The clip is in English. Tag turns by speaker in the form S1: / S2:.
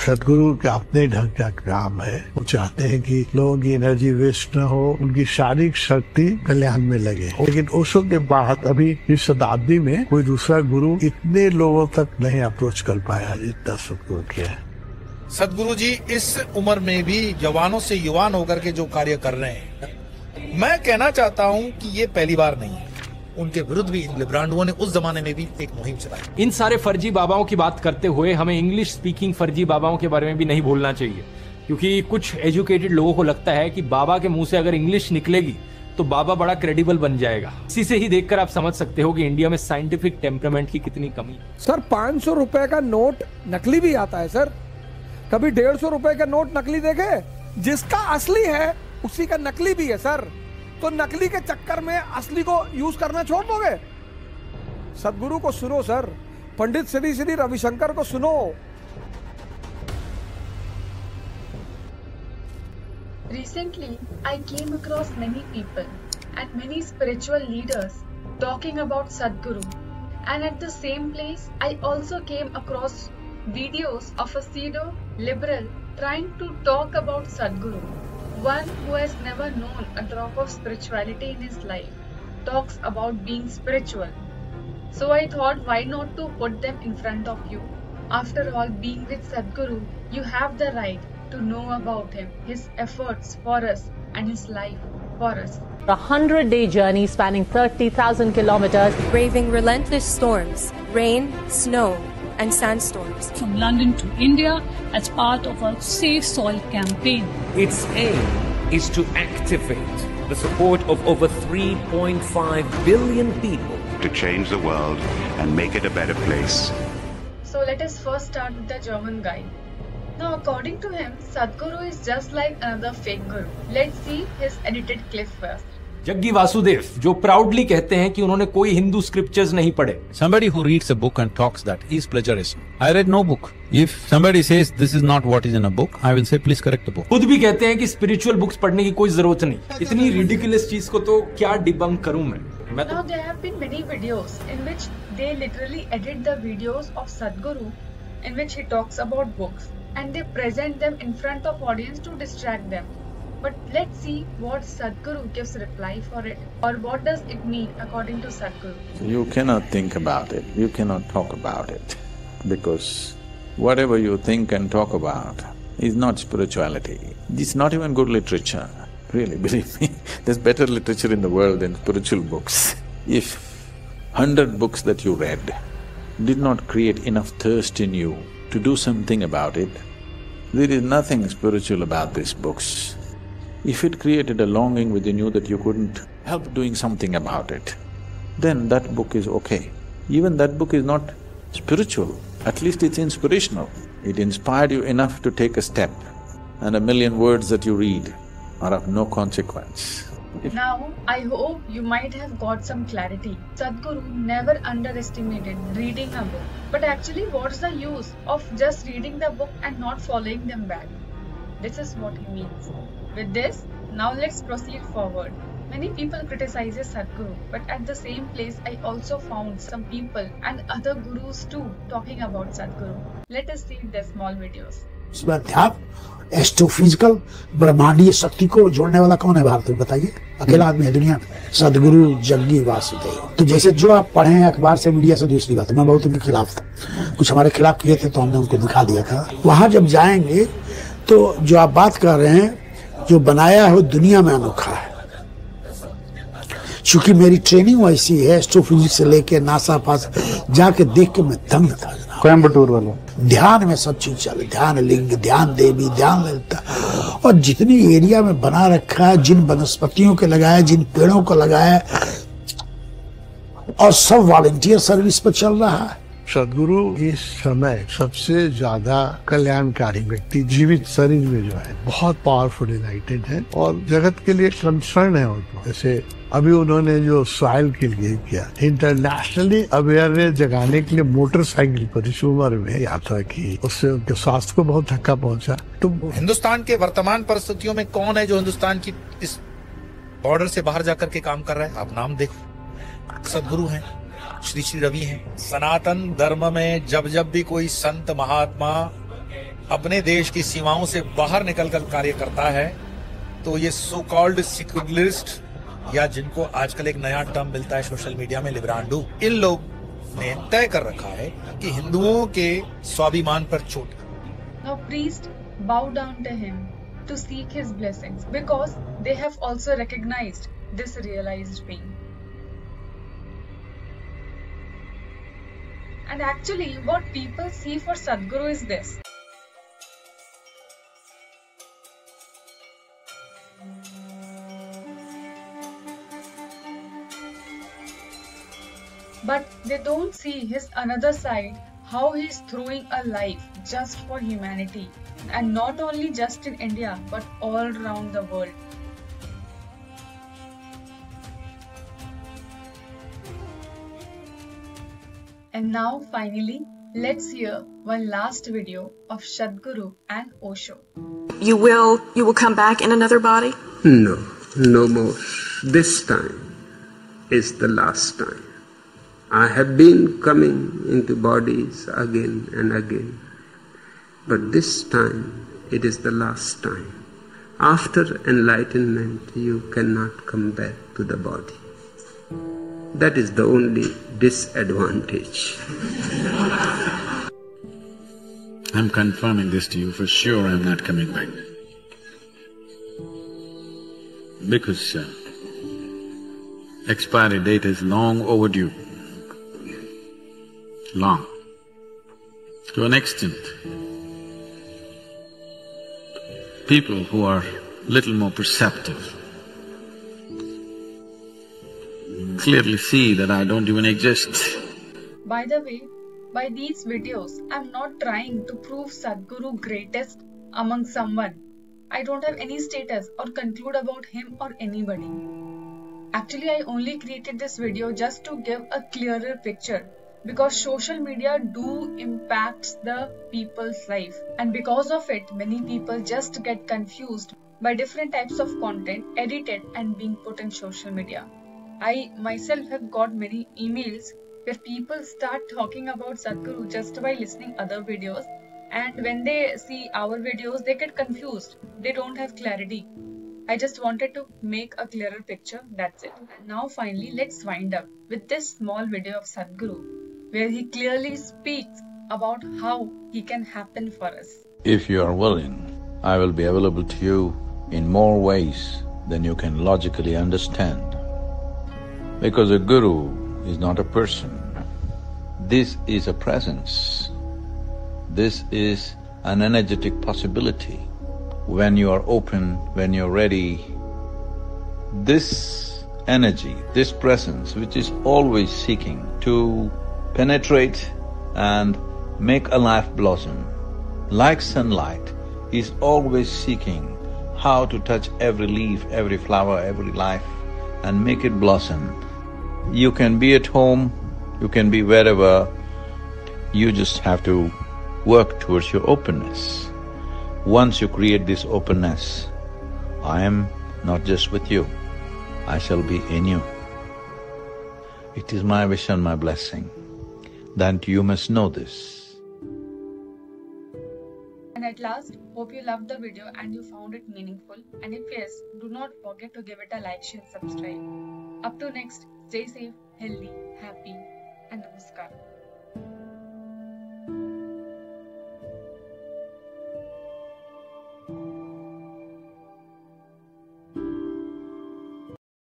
S1: सदगुरु के अपने ढंग का काम है। वो चाहते हैं कि लोगों की एनर्जी वेस्ट न हो, उनकी शारीरिक शक्ति कल्याण में लगे। लेकिन ओशो के बाद अभी इस शताब्दी में कोई दूसरा गुरु इतने लोगों तक नहीं अप्रोच कर पाया जितना सदगुरु किया है।
S2: सदगुरु जी इस उम्र में भी जवानों से युवान होकर के जो कार्य कर रहे हैं, मैं कहना चाहता हूं कि ये पहली बार नहीं है। उनके विरुद्ध भी लिब्रांडुओं ने उस जमाने में भी एक मुहिम चलाई।
S3: इन सारे फर्जी बाबाओं की बात करते हुए हमें इंग्लिश स्पीकिंग फर्जी बाबाओं के बारे में भी नहीं भूलना चाहिए, क्योंकि कुछ एजुकेटेड लोगों को लगता है कि बाबा के मुंह से अगर इंग्लिश निकलेगी तो बाबा बड़ा क्रेडिबल बन जाएगा। इसी से ही देखकर आप समझ सकते हो कि इंडिया में साइंटिफिक टेम्परामेंट की कितनी कमी है।
S4: सर 500 रुपए का नोट नकली भी आता है सर। कभी 150 रुपए का नोट नकली देखे? जिसका असली है उसी का नकली भी है सर। तो नकली के चक्कर में असली को यूज करना छोड़ दोगे? सदगुरु को सुनो सर, पंडित श्री श्री रविशंकर को सुनो।
S5: Recently, I came across many people and many spiritual leaders talking about Sadhguru, and at the same place, I also came across videos of a pseudo liberal trying to talk about Sadhguru. One who has never known a drop of spirituality in his life talks about being spiritual. So I thought, why not to put them in front of you? After all, being with Sadhguru, you have the right to know about him, his efforts for us and his life for us.
S6: A 100-day journey spanning 30,000 kilometers,
S7: braving relentless storms, rain, snow, and sandstorms.
S8: From London to India as part of a Safe Soil campaign.
S9: Its aim is to activate the support of over 3.5 billion people
S10: to change the world and make it a better place.
S5: So let us first start with the German guy. Now according to him, Sadhguru is just like another fake guru. Let's see his edited clip first.
S3: Jaggi Vasudev जो proudly कहते हैं कि उन्होंने कोई Hindu scriptures नहीं पढ़े।
S11: Somebody who reads a book and talks that is plagiarism. I read no book. If somebody says this is not what is in a book, I will say please correct the book.
S3: खुद भी कहते हैं कि spiritual books पढ़ने की कोई जरूरत नहीं। इतनी रिडिकुलस चीज को तो क्या डिबंक करूं मैं।
S5: Now there have been many videos in which they literally edit the videos of Sadhguru in which he talks about books and they present them in front of audience to distract them. But let's see what Sadhguru gives reply for it, or what does it mean according to Sadhguru.
S12: You cannot think about it, you cannot talk about it, because whatever you think and talk about is not spirituality. It's not even good literature, really, believe me. There's better literature in the world than spiritual books. If 100 books that you read did not create enough thirst in you to do something about it, there is nothing spiritual about these books. If it created a longing within you that you couldn't help doing something about it, then that book is okay. Even that book is not spiritual, at least it's inspirational. It inspired you enough to take a step, and a million words that you read are of no consequence.
S5: Now, I hope you might have got some clarity. Sadhguru never underestimated reading a book. But actually, what's the use of just reading the book and not following them back? This is what he means. With this, now let's proceed forward. Many people criticize Sadhguru, but at the same place, I also found some people and other gurus too talking about Sadhguru. Let us see their small videos.
S13: इसमें अध्यात्म, astrophysical, ब्रह्मांडीय शक्ति को जोड़ने वाला कौन है भारत में बताइए? अकेला आदमी है दुनिया में, सदगुरु जग्गी वासुदेव। तो जैसे जो आप पढ़े हैं अखबार से, मीडिया से, दूसरी बात मैं बहुत उनके खिलाफ था, कुछ हमारे खिलाफ किए थे तो हमने उनको दिखा दिया था। वहां जब जाएंगे तो जो आप बात कर रहे हैं, जो बनाया है दुनिया में अनोखा है। चूंकि मेरी ट्रेनिंग वैसी है, एस्ट्रोफिजिक्स से लेके नासा पास जाके देख के मैं दंग था।
S14: कोयम्बटूर वाला
S13: ध्यान में सब चीज चले, ध्यान लिंग, ध्यान देवी, ध्यान ललिता, और जितनी एरिया में बना रखा है, जिन वनस्पतियों के लगाया, जिन पेड़ों को लगाया, और सब वॉलंटियर सर्विस पर चल रहा है।
S1: सदगुरु इस समय सबसे ज्यादा कल्याणकारी व्यक्ति जीवित शरीर में जो है, बहुत पावरफुल इलाइटेड है और जगत के लिए कंसर्न है उनको। जैसे अभी उन्होंने जो सॉइल के लिए किया, इंटरनेशनली अवेयरनेस जगाने के लिए मोटरसाइकिल पर इस उम्र में यात्रा की, उससे उनके स्वास्थ्य को बहुत धक्का पहुंचा। तो
S2: हिंदुस्तान के वर्तमान परिस्थितियों में कौन है जो हिंदुस्तान की इस बॉर्डर से बाहर जाकर के काम कर रहा है? आप नाम देखो, सदगुरु हैं, श्री श्री रवि हैं। सनातन धर्म में जब जब भी कोई संत महात्मा अपने देश की सीमाओं से बाहर निकलकर कार्य करता है, तो ये सो कॉल्ड सेक्युलरिस्ट, या जिनको आजकल एक नया टर्म मिलता है सोशल मीडिया में, लिब्रांडू, इन लोग ने तय कर रखा है कि हिंदुओं के स्वाभिमान पर चोट।
S5: Now priests bow down to him to seek his blessings because they have also recognized this realized being. And actually what people see for Sadhguru is this. But they don't see his another side, how he is throwing a life just for humanity, and not only just in India but all around the world. And now finally, let's hear one last video of Sadhguru and Osho.
S14: You will come back in another body?
S15: No, no more. This time is the last time. I have been coming into bodies again and again, but this time it is the last time. After enlightenment, you cannot come back to the body. That is the only disadvantage.
S11: I'm confirming this to you, for sure I'm not coming back. Because expiry date is long overdue. Long. To an extent. People who are little more perceptive clearly see that I don't even exist.
S5: By the way, by these videos, I'm not trying to prove Sadhguru greatest among someone. I don't have any status or conclude about him or anybody. Actually, I only created this video just to give a clearer picture, because social media do impacts the people's life, and because of it many people just get confused by different types of content edited and being put in social media. I myself have got many emails where people start talking about Sadhguru just by listening other videos, and when they see our videos they get confused, they don't have clarity. I just wanted to make a clearer picture, that's it. And now finally let's wind up with this small video of Sadhguru, where he clearly speaks about how he can happen for us.
S12: If you are willing, I will be available to you in more ways than you can logically understand. Because a guru is not a person. This is a presence. This is an energetic possibility. When you are open, when you're ready, this energy, this presence, which is always seeking to penetrate and make a life blossom, like sunlight, is always seeking how to touch every leaf, every flower, every life and make it blossom. You can be at home, you can be wherever, you just have to work towards your openness. Once you create this openness, I am not just with you, I shall be in you. It is my wish and my blessing that you must know this.
S5: And at last, hope you loved the video and you found it meaningful. And if yes, do not forget to give it a like, share, subscribe. Up to next, stay safe, healthy, happy, and namaskar.